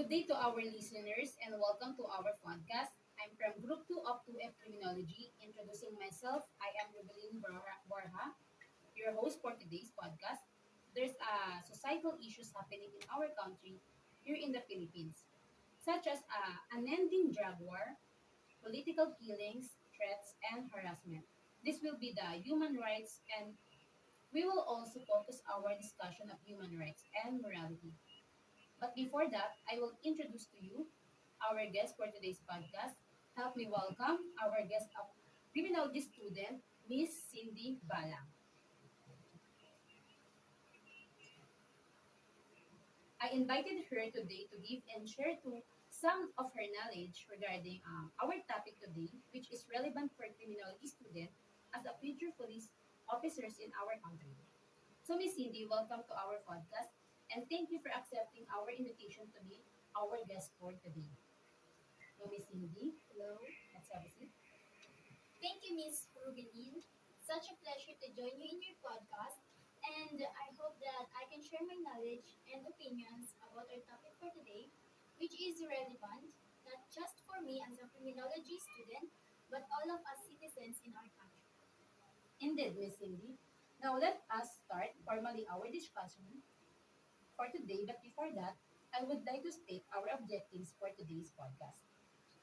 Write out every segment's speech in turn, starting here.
Good day to our listeners and welcome to our podcast. I'm from Group 2 of 2F Criminology. Introducing myself, I am Rebelline Borja, your host for today's podcast. There's societal issues happening in our country here in the Philippines, such as unending drug war, political killings, threats, and harassment. This will be the human rights, and we will also focus our discussion of human rights and morality. But before that, I will introduce to you our guest for today's podcast. Help me welcome our guest of criminology student, Miss Cindy Bala. I invited her today to give and share to some of her knowledge regarding our topic today, which is relevant for criminology students as a future police officers in our country. So, Miss Cindy, welcome to our podcast, and thank you for accepting our invitation to be our guest for today. So, Miss Cindy, hello. Let's have a seat. Thank you, Miss Rubelin. It's such a pleasure to join you in your podcast, and I hope that I can share my knowledge and opinions about our topic for today, which is relevant not just for me as a criminology student, but all of us citizens in our country. Indeed, Miss Cindy. Now, let us start formally our discussion for today. But before that, I would like to state our objectives for today's podcast.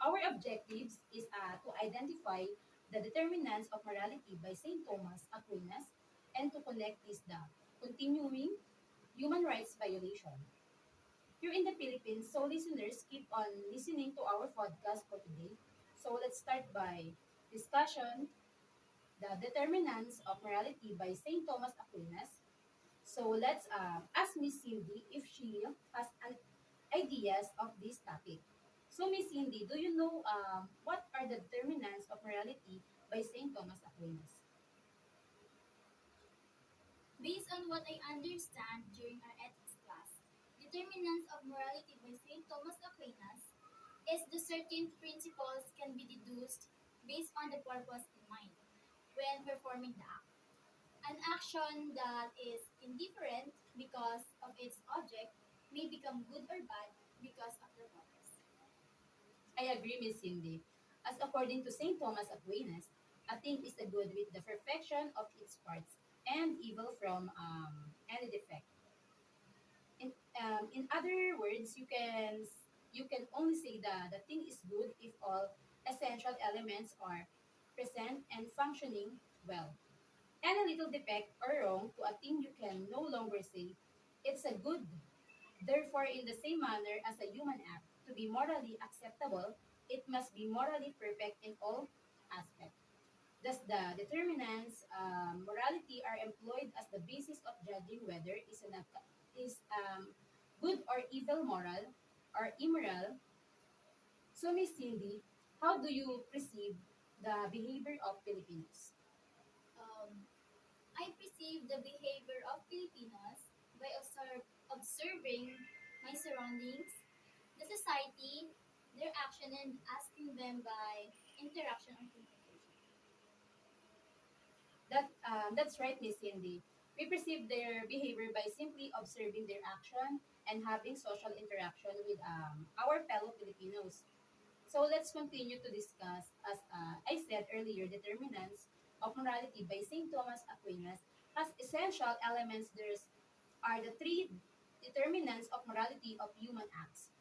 Our objectives is to identify the determinants of morality by St. Thomas Aquinas and to connect this the continuing human rights violation. Here in the Philippines, so listeners keep on listening to our podcast for today. So let's start by discussion the determinants of morality by St. Thomas Aquinas. So let's ask Miss Cindy if she has an ideas of this topic. So Miss Cindy, do you know what are the determinants of morality by St. Thomas Aquinas? Based on what I understand during our ethics class, determinants of morality by St. Thomas Aquinas is the certain principles can be deduced based on the purpose in mind when performing the act. An action that is indifferent because of its object may become good or bad because of the purpose. I agree, Miss Cindy. As according to St. Thomas Aquinas, a thing is a good with the perfection of its parts and evil from any defect. In other words, you can only say that the thing is good if all essential elements are present and functioning well. And a little defect or wrong to a thing you can no longer say it's a good. Therefore, in the same manner as a human act, to be morally acceptable, it must be morally perfect in all aspects. Thus, the determinants morality are employed as the basis of judging whether is good or evil, moral or immoral. So, Miss Cindy, how do you perceive the behavior of Filipinos? Um, I perceive the behavior of Filipinos by observing my surroundings, the society, their action, and asking them by interaction or communication. That's right, Miss Cindy. We perceive their behavior by simply observing their action and having social interaction with our fellow Filipinos. So let's continue to discuss, as I said earlier, determinants of morality by St. Thomas Aquinas has essential elements. There's are the three determinants of morality of human acts.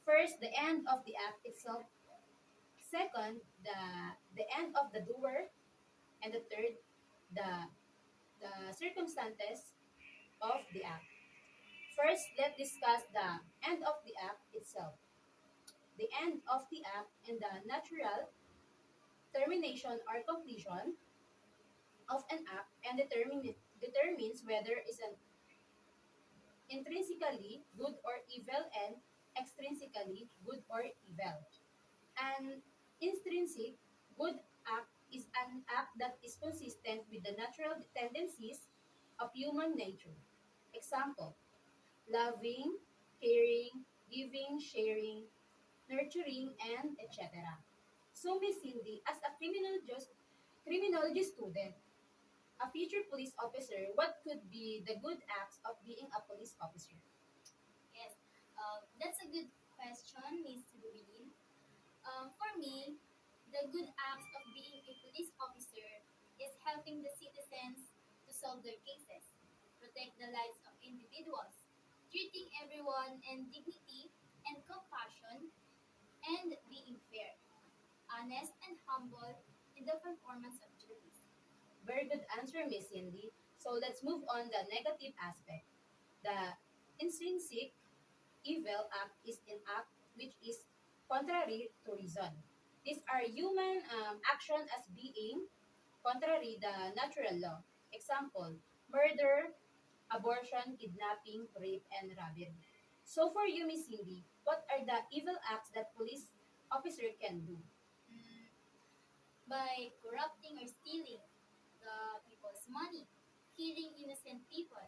First, the end of the act itself. Second, the end of the doer, and the third, the the circumstances of the act. First, let's discuss the end of the act itself. The end of the act and the natural termination or completion of an act and determines whether it's an intrinsically good or evil and extrinsically good or evil. An intrinsic good act is an act that is consistent with the natural tendencies of human nature. Example, loving, caring, giving, sharing, nurturing, and etc. So, Miss Cindy, as a criminology student, a future police officer, what could be the good acts of being a police officer? Yes. That's a good question, Miss Rubilin. For me, the good acts of being a police officer is helping the citizens to solve their cases, protect the lives of individuals, treating everyone in dignity and compassion, and being fair, honest, and humble in the performance of duties. Very good answer, Miss Cindy. So let's move on the negative aspect. The intrinsic evil act is an act which is contrary to reason. These are human action as being contrary the natural law. Example, murder, abortion, kidnapping, rape, and robbery. So for you, Miss Cindy, what are the evil acts that police officer can do? Mm, by corrupting or stealing the people's money, killing innocent people,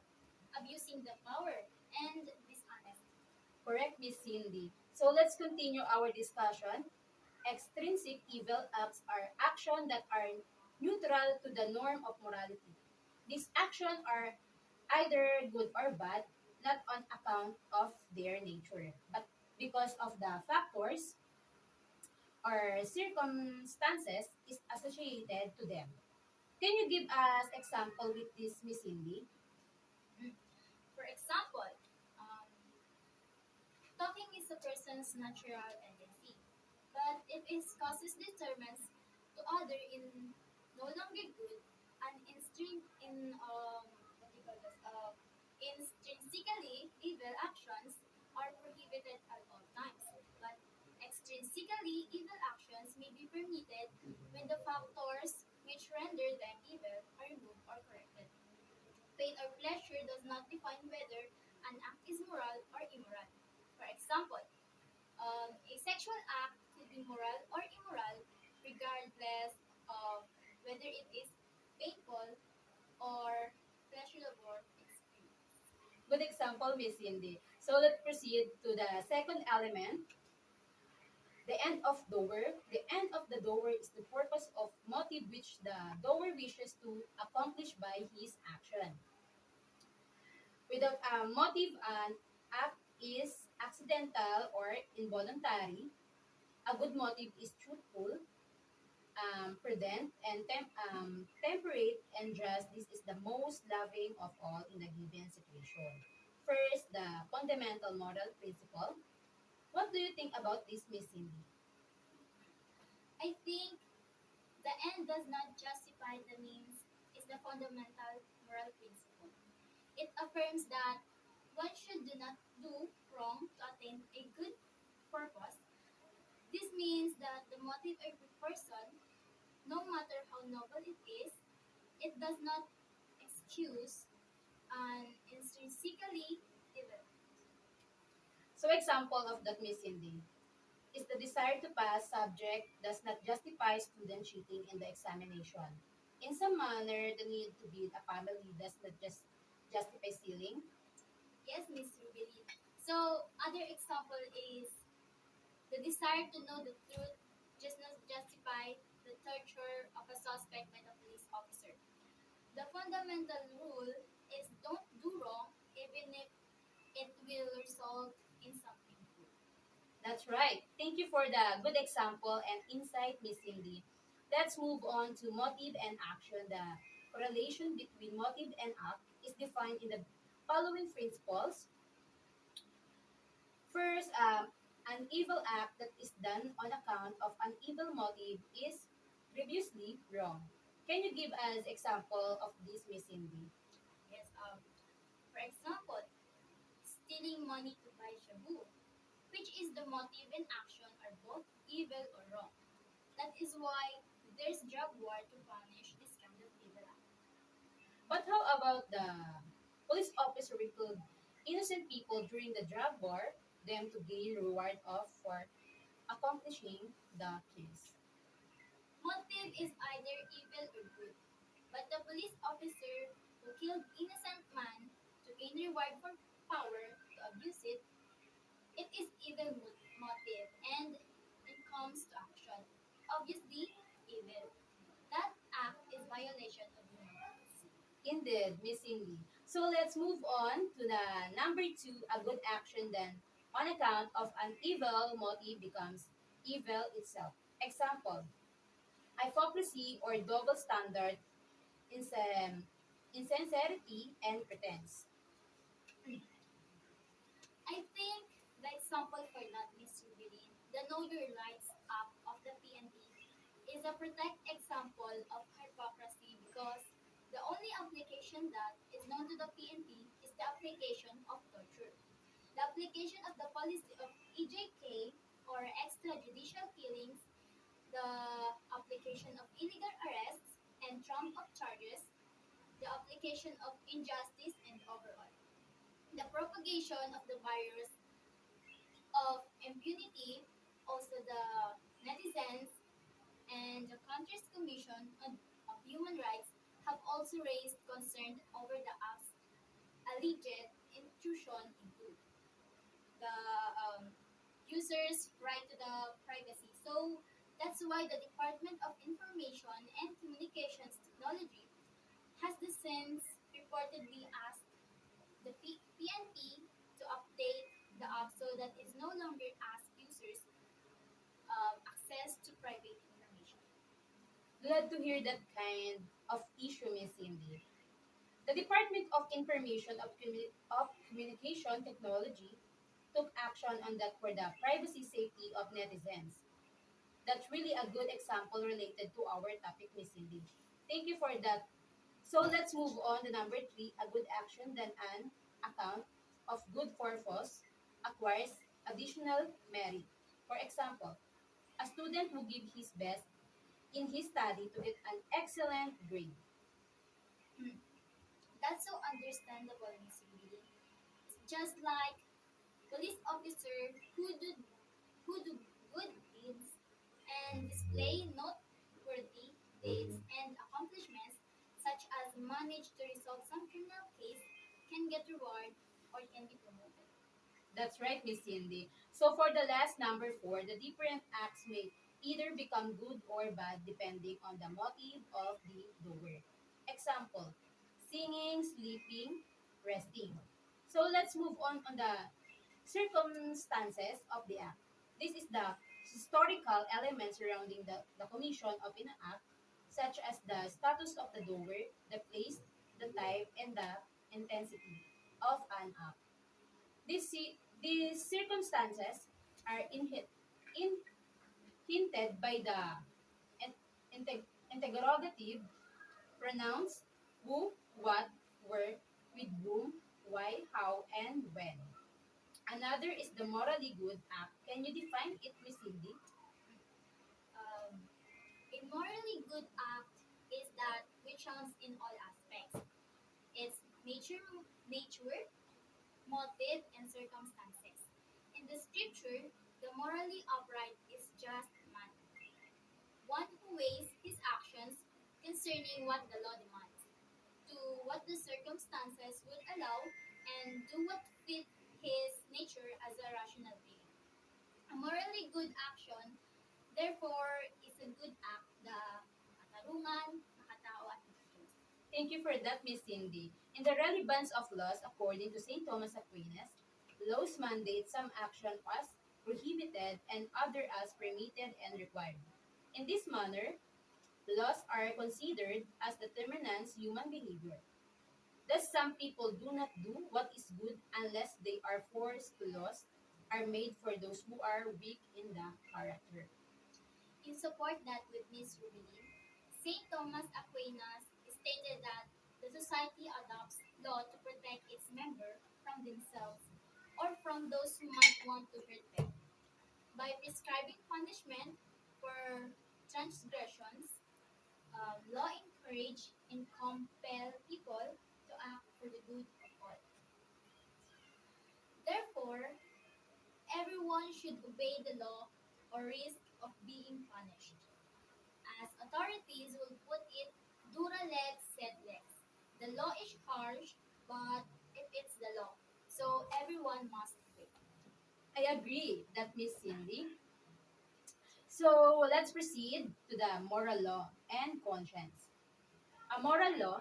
abusing the power, and dishonesty. Correct, Miss Cindy. So let's continue our discussion. Extrinsic evil acts are actions that are neutral to the norm of morality. These actions are either good or bad, not on account of their nature, but because of the factors or circumstances is associated to them. Can you give us example with this, Miss Cindy? Mm. For example, um, talking is a person's natural tendency, but if its causes determines to other in no longer good and what do you call this intrinsically evil actions are prohibited at all times. But extrinsically evil actions may be permitted when the factors which render them evil are removed or corrected. Pain or pleasure does not define whether an act is moral or immoral. For example, a sexual act could be moral or immoral regardless of whether it is painful or pleasurable experience. Good example, Miss Cindy. So let's proceed to the second element, the end of doer. The end of the doer is the purpose of motive which the doer wishes to accomplish by his action. Without a motive, an act is accidental or involuntary. A good motive is truthful, prudent, and temperate and just. This is the most loving of all in a given situation. First, the fundamental moral principle. What do you think about this, Miss Cindy? I think the end does not justify the means is the fundamental moral principle. It affirms that one should do not do wrong to attain a good purpose. This means that the motive of a person, no matter how noble it is, it does not excuse an intrinsically evil. So, example of that, Miss Cindy, is the desire to pass subject does not justify student cheating in the examination. In some manner, the need to build a family does not just justify stealing. Yes, Miss Rubilin. So, other example is the desire to know the truth does not justify the torture of a suspect by the police officer. The fundamental rule is don't do wrong even if it will result in something good. That's right. Thank you for the good example and insight, Miss Cindy. Let's move on to motive and action. The correlation between motive and act is defined in the following principles. First, an evil act that is done on account of an evil motive is grievously wrong. Can you give us example of this, Miss Cindy? Yes, for example, stealing money to buy shabu, which is the motive and action are both evil or wrong. That is why there's drug war to punish this kind of evil act. But how about the police officer recruit innocent people during the drug war, them to gain reward of for accomplishing the case? Motive is either evil or good, but the police officer who killed innocent man to gain reward for power to abuse it, it is evil motive and it comes to action. Obviously, evil. That act is violation of human rights. Indeed, Miss Cindy. So let's move on to the number two, a good action then on account of an evil motive becomes evil itself. Example, hypocrisy or double standard, insincerity, and pretense. I think the example for that, Mr. Billy, the Know Your Rights app of the PNP is a perfect example of hypocrisy because the only application that is known to the PNP is the application of torture. The application of the policy of EJK or extrajudicial killings, the application of illegal arrests and trump up charges, the application of injustice and overall, the propagation of the virus of impunity, also the netizens and the country's Commission of Human Rights have also raised concern over the app's alleged intrusion into the user's right to the privacy. So that's why the Department of Information and Communications Technology has the since reportedly asked the PNP to update the app so that it no longer asks users access to private information. Glad to hear that kind of issue, Miss Cindy. The Department of Information of Communication Technology took action on that for the privacy safety of netizens. That's really a good example related to our topic, Miss Cindy. Thank you for that. So let's move on to number three. A good action than an account of good purpose acquires additional merit. For example, a student who gives his best in his study to get an excellent grade. Hmm. That's so understandable, Miss Lee. It's just like police officer who do good deeds and display noteworthy deeds and accomplishments such as manage to resolve some criminal case can get reward or can be promoted. That's right, Miss Cindy. So for the last number four, the different acts may either become good or bad depending on the motive of the doer. Example, singing, sleeping, resting. So let's move on the circumstances of the act. This is the historical element surrounding the commission of an act, such as the status of the doer, the place, the type, and the intensity of an act. These circumstances are in, hinted by the interrogative pronouns who, what, where, with whom, why, how, and when. Another is the morally good act. Can you define it, Miss Cindy? Um, a morally good act is that which counts in all aspects. Its nature, motive, and circumstances. In the scripture, the morally upright is just man, one who weighs his actions concerning what the law demands, to what the circumstances would allow, and do what fit his nature as a rational being. A morally good action, therefore, is a good act na matarungan, makatao at makatiyos. Thank you for that, Miss Cindy. In the relevance of laws, according to St. Thomas Aquinas, laws mandate some action as prohibited and other as permitted and required. In this manner, laws are considered as determinants human behavior. Thus, some people do not do what is good unless they are forced to. Laws are made for those who are weak in the character. In support that with Ms. Rubelin, St. Thomas Aquinas stated that the society adopts law to protect its member from themselves or from those who might want to hurt them. By prescribing punishment for transgressions, law encourage and compel people to act for the good of all. Therefore, everyone should obey the law or risk of being punished. As authorities will put it, dura lex sed lex. The law is harsh, but if it's the law, so everyone must obey. I agree that Miss Cindy. So let's proceed to the moral law and conscience. A moral law,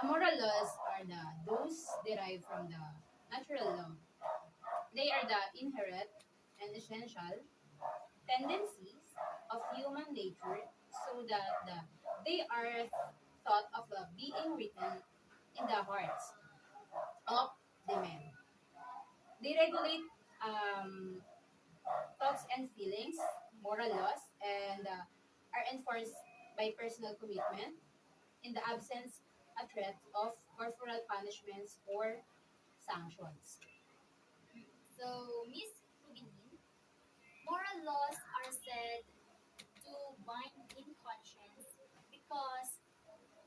a moral laws are those derived from the natural law. They are the inherent and essential tendencies of human nature so that they are thought of being written in the hearts of the men. They regulate um, thoughts and feelings, moral laws, and are enforced by personal commitment in the absence a threat of corporal punishments or sanctions. So, Miss Rubinin, moral laws are said to bind in conscience because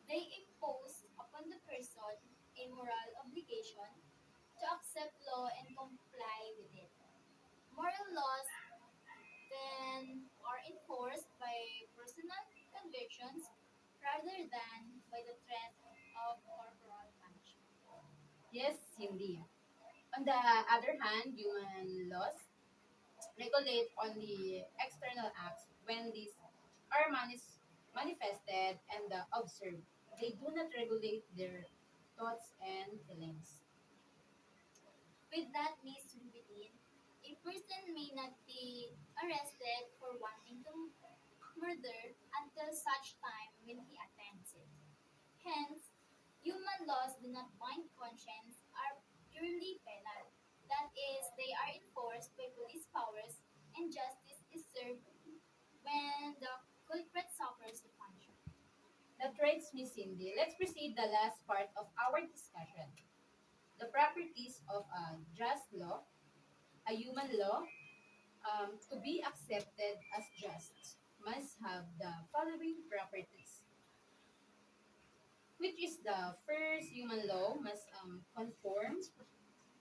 they impose upon the person a moral obligation to accept law and comply with it. Moral laws then are enforced by personal convictions rather than by the threat of corporal punishment. Yes, Cindy. On the other hand, human laws regulate on the external acts when these are manifested and observed. They do not regulate their thoughts and feelings. With that, Ms. Rubinin, a person may not be arrested for wanting to murder until such time when he attempts it. Hence, human laws do not bind conscience, are purely penal. That is, they are enforced by police powers, and justice is served when the culprit suffers the punishment. That writes me, Cindy. Let's proceed the last part of our discussion. The properties of a just law, a human law, to be accepted as just, must have the following properties, which is the first human law must conform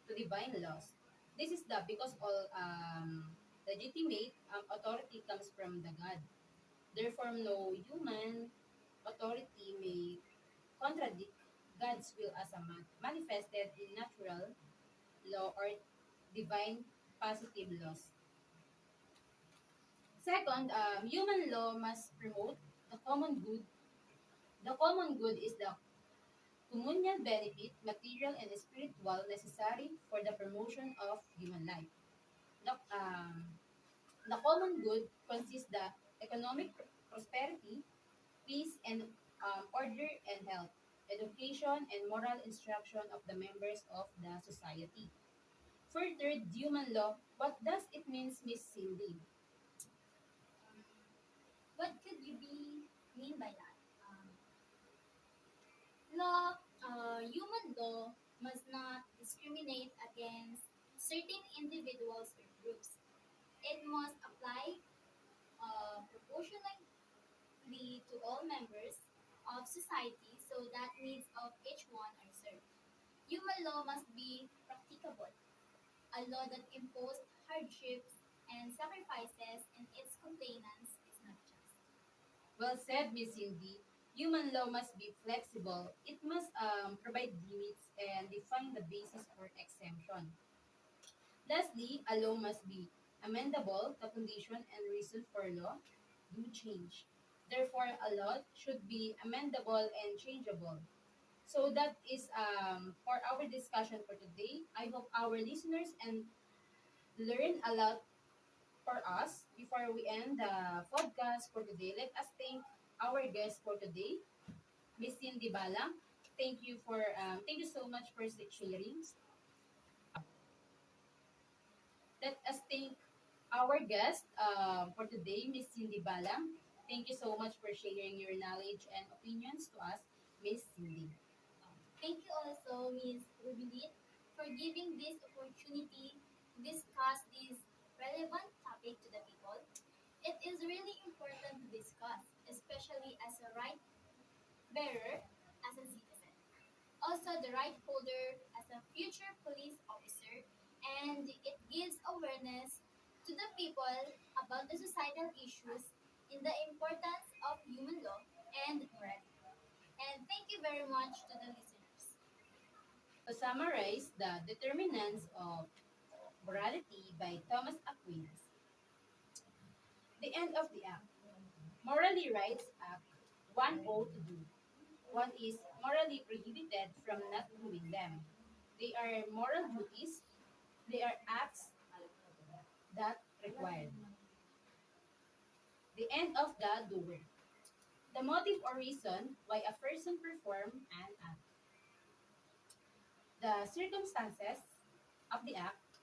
to divine laws. This is the because all legitimate authority comes from the God. Therefore, no human authority may contradict God's will as a manifested in natural law or divine positive laws. Second, human law must promote the common good. The common good is the communal benefit, material and spiritual, necessary for the promotion of human life. The, the common good consists the economic prosperity, peace and order and health, education and moral instruction of the members of the society. Further, human law, what does it mean, Miss Cindy? What could you be mean by that? Law, human law must not discriminate against certain individuals or groups. It must apply proportionally to all members of society so that needs of each one are served. Human law must be practicable. A law that imposed hardships and sacrifices in its complainants is not just. Well said, Miss Cindy. Human law must be flexible. It must provide limits and define the basis for exemption. Lastly, a law must be amendable. The condition and reason for law do change. Therefore, a law should be amendable and changeable. So that is for our discussion for today. I hope our listeners and learn a lot for us. Before we end the podcast for today, let us thank our guest for today, Miss Cindy Bala. Thank you so much for sharing. Let us thank our guest for today, Miss Cindy Bala. Thank you so much for sharing your knowledge and opinions to us, Miss Cindy. Thank you also, Ms. Rubilit, for giving this opportunity to discuss this relevant topic to the people. It is really important to discuss, especially as a right bearer, as a citizen. Also, the right holder as a future police officer, and it gives awareness to the people about the societal issues in the importance of human law and morality. And thank you very much to the listeners. To summarize the determinants of morality by Thomas Aquinas. The end of the act. Morally Rights Act 102. One is morally prohibited from not doing them. They are moral duties They are acts that required the end of the doer. The motive or reason why a person perform an act. The circumstances of the act,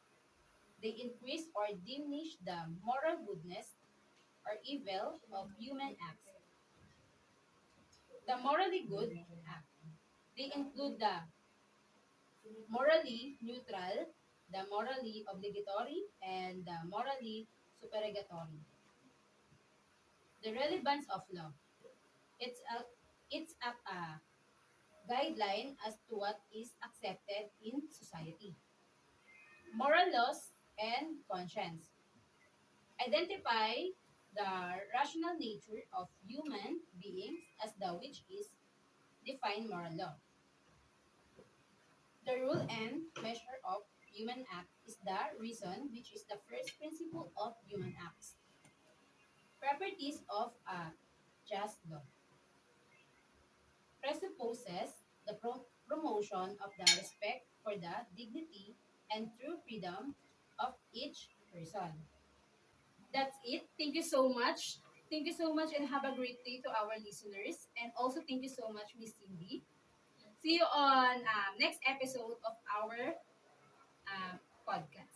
they increase or diminish the moral goodness or evil of human acts. The morally good act, they include the morally neutral, the morally obligatory, and the morally supererogatory. The relevance of law. It's a guideline as to what is accepted in society. Moral laws and conscience. Identify the rational nature of human beings as the which is defined moral law. The rule and measure of human act is the reason which is the first principle of human acts. Properties of a just law presupposes the promotion of the respect for the dignity and true freedom of each person. That's it. Thank you so much. Thank you so much and have a great day to our listeners. And also thank you so much, Miss Cindy. See you on next episode of our podcast.